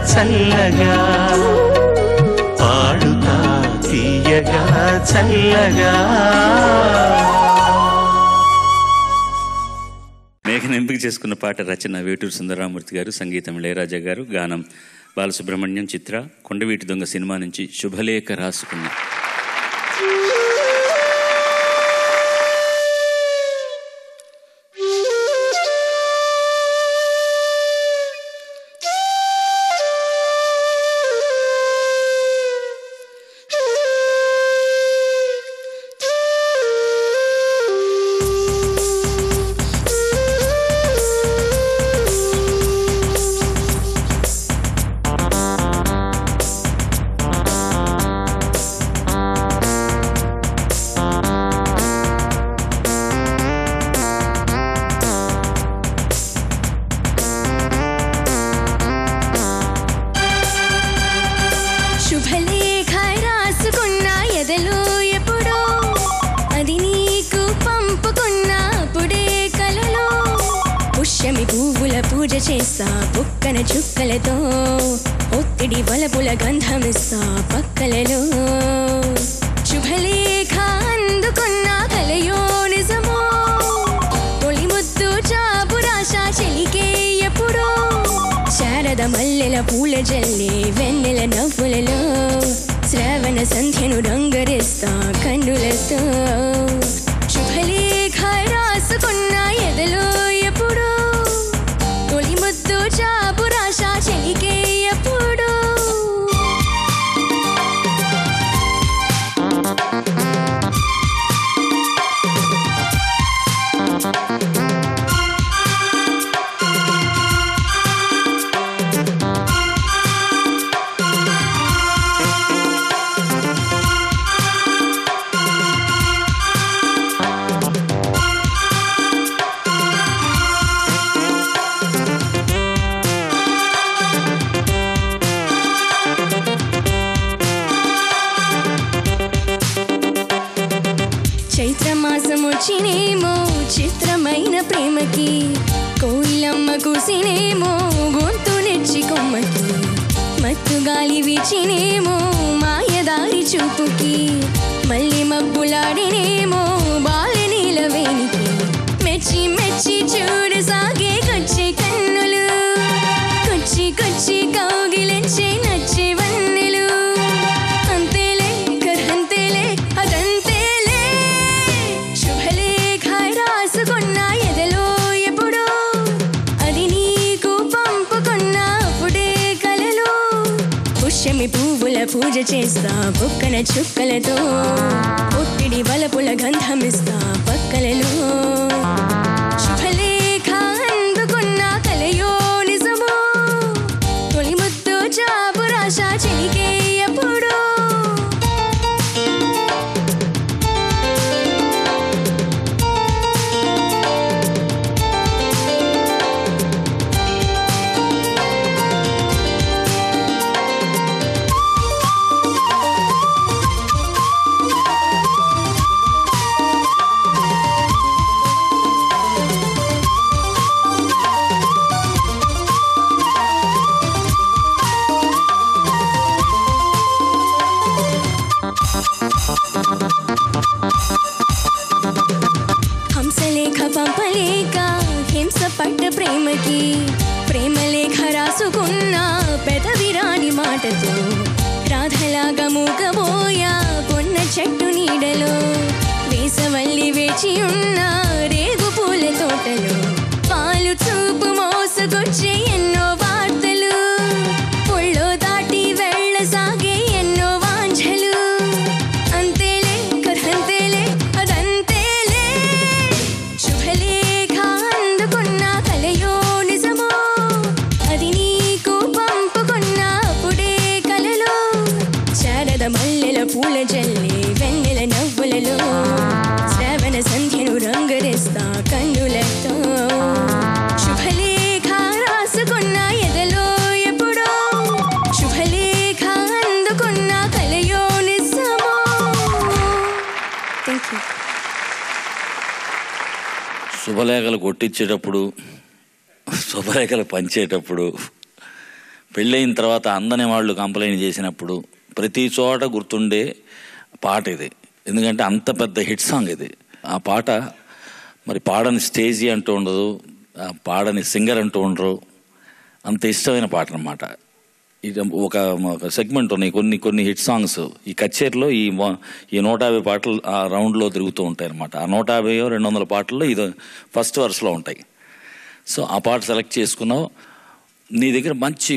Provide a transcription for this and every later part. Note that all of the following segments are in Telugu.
చల్లగా పాడుతా తీయగా చల్లగా. మేఘన ఎంపిక చేసుకున్న పాట రచన వేటూరు సుందరరామూర్తి గారు, సంగీతం ఇళయరాజా గారు, గానం బాలసుబ్రహ్మణ్యం, చిత్ర. కొండవీటి దొంగ సినిమా నుంచి శుభలేఖ రాసుకున్న. పుక్కన చుక్కలతో ఒత్తిడి వలపుల గంధమిస్తా పక్కలలో. శుభలేఖ అందుకున్న కలయో నిజమో, తొలి ముద్దు చాపు రాశా చెలికే ఎప్పుడో. శారద మల్లెల పూల జల్లే వెన్నెల నవ్వులలో, శ్రావణ సంధ్యను రంగరిస్తా కన్నులతో. శుభలేఖ రాసుకున్న ఎదలో ఎప్పుడో, తొలి ముద్దు చాపు రాశా చెలికే ఎప్పుడు. చైత్రమాసమొచ్చినేమో చిత్రమైన ప్రేమకి, కోయిలమ్మ కూసినేమో గొంతు నెచ్చి కొమ్మకి, మత్తు గాలి వీచినేమో మాయదారి చూపుకి, మళ్ళీ మబ్బులాడినేమో బాలి నీలవేనికి, మెచ్చి మెచ్చి చూడసాగే కొచ్చి కన్నులు, కొచ్చి కొచ్చి కౌగిలించి నచ్చి వన్నెలు. అంతేలే కరంతేలే అదంతేలే, శుభలేఖ రాసుకున్న ఎదలో ఎప్పుడో, అది నీకు పంపుకున్న అప్పుడే కలలో. పుష్యమి పువ్వుల పూజ చేస్తా పుక్కన చుక్కలతో, ఒత్తిడి వలపుల గంధమిస్తా పక్కలలో. శుభలేఖ అందుకున్న కలయో నిజమో, తొలి ముద్దు చాపు రాశా చెలికే ఎప్పుడో. హంసలేఖ పంపలేక హింస పట్ట ప్రేమకి, ప్రేమలేఖ రాసుకున్న పెదవిరాని మాటతో, రాధలాగా మూగబోయా కొన్న చెట్టు నీడలో, వేసవల్లి వేచి ఉన్న రేగు పూల తోటలో, పాలు చూపు మోసుకొచ్చే ఎన్నో వార్తలు, ఒళ్ళో దాటి వెళ్ళసాగే ఎన్నో వాంఛలు. అంతేలే కరంతేలే అదంతేలే, శుభలేఖ అందుకున్న కలయో నిజమో, అది నీకు పంపుకున్న అప్పుడే కలలో. శారద మల్లెల పూల జల్లే వెన్నెల నవ్వులలో, శ్రావణ సంధ్యను రంగరిస్తా కన్నులతో. శుభలేఖ రాసుకున్న ఎదలో ఎప్పుడో, శుభలేఖ అందుకున్న కలయో నిజమో. Thank you. శుభలేఖలు కొట్టించేటప్పుడు, శుభలేఖలు పంచేటప్పుడు పెళ్ళైన తర్వాత అందని వాళ్ళు కంప్లైంట్ చేసినప్పుడు ప్రతి చోట గుర్తుండే పాట ఇది. ఎందుకంటే అంత పెద్ద హిట్ సాంగ్ ఇది. ఆ పాట మరి పాడని స్టేజీ అంటూ ఉండదు, పాడని సింగర్ అంటూ ఉండరు, అంత ఇష్టమైన పాట అన్నమాట. ఇది ఒక సెగ్మెంట్ ఉన్నాయి, కొన్ని హిట్ సాంగ్స్ ఈ కచేరీలో ఈ 150 పాటలు ఆ రౌండ్లో తిరుగుతూ ఉంటాయి అన్నమాట. ఆ 150-200 పాటల్లో ఇది ఫస్ట్ వర్స్లో ఉంటాయి. సో ఆ పాట సెలెక్ట్ చేసుకున్నావు. నీ దగ్గర మంచి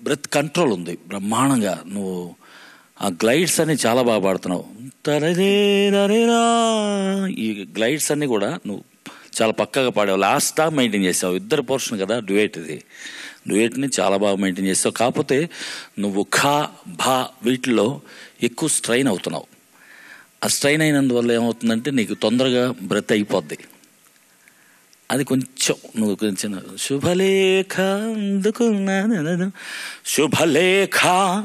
బ్రెత్ కంట్రోల్ ఉంది బ్రహ్మాండంగా. నువ్వు ఆ గ్లైడ్స్ అన్ని చాలా బాగా పాడుతున్నావు. ఈ గ్లైడ్స్ అన్నీ కూడా నువ్వు చాలా పక్కగా పాడావు. లాస్ట్ దాకా మెయింటైన్ చేసావు. ఇద్దరు పోర్షన్ కదా డ్యూయట్ ఇది. డ్యూయట్ని చాలా బాగా మెయింటైన్ చేస్తావు. కాకపోతే నువ్వు ఖా భా వీటిల్లో ఎక్కువ స్ట్రైన్ అవుతున్నావు. ఆ స్ట్రైన్ అయినందువల్ల ఏమవుతుందంటే నీకు తొందరగా బ్రెత్ అయిపోద్ది. అది కొంచెం నువ్వు కొంచెం శుభలేఖ అందుకున్నా శుభలేఖ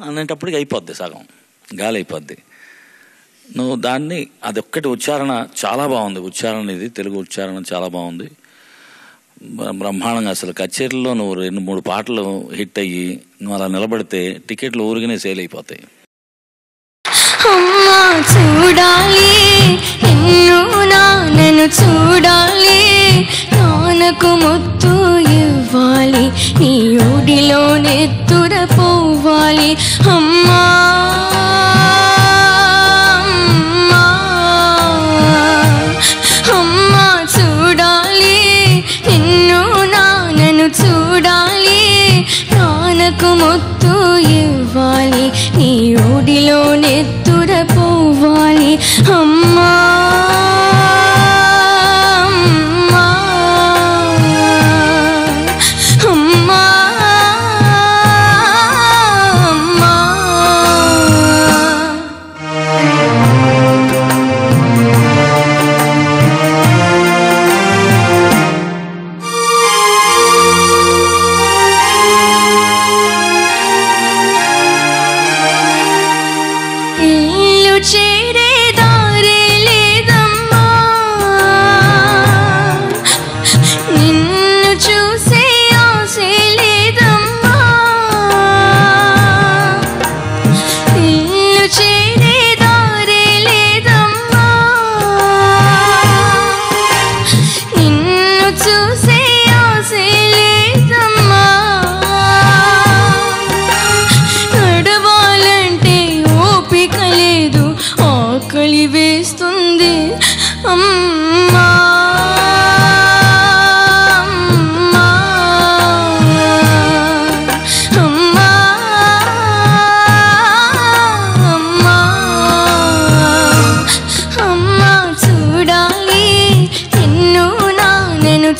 అనేటప్పటికి అయిపోద్ది, సగం గాలి అయిపోద్ది. నువ్వు దాన్ని అదొక్కటి ఉచ్చారణ చాలా బాగుంది. ఉచ్చారణ ఇది తెలుగు ఉచ్చారణ చాలా బాగుంది, బ్రహ్మాండంగా. అసలు కచేరీలో నువ్వు 2-3 పాటలు హిట్ అయ్యి నువ్వు అలా నిలబడితే టికెట్లు ఊరిగానే సేల్ అయిపోతాయి. అమ్మా చూడాలి నిన్ను నాన్నను చూడాలి, నాన్నకు ముత్తు ఇవ్వాలి, నీ ఊడిలో నెత్తుర పోవాలి. అమ్మా అమ్మా చూడాలి నిన్ను నాన్నను చూడాలి, నాన్నకు ముత్తు ఇవ్వాలి, నీ ఊడిలో నెత్తుర పోవాలి. అమ్మా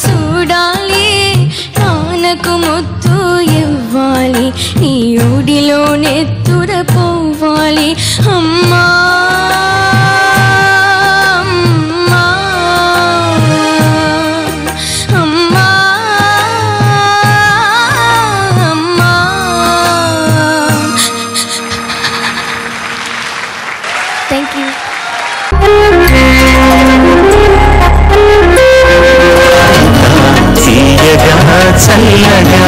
చూడాలి, నాన్నకు ముత్తు ఇవ్వాలి, నీ ఊడిలో నెత్తుర పోవాలి. అమ్మా అమ్మా అమ్మా. Thank you. చల్లగా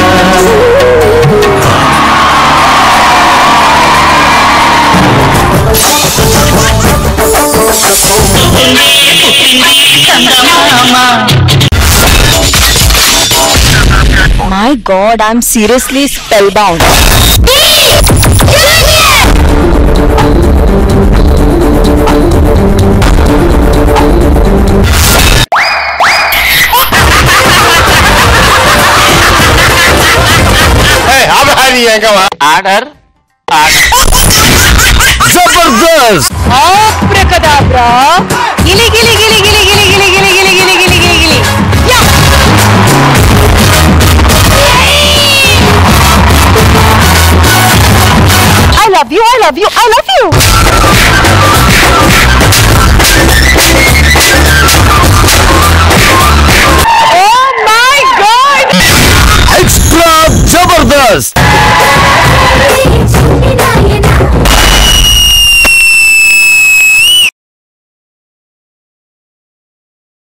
My God, I'm seriously spellbound. Order Jabardasth. Abracadabra. Gili gili gili gili gili gili gili gili gili gili gili gili. Yeah. I love you. I love you. I love you.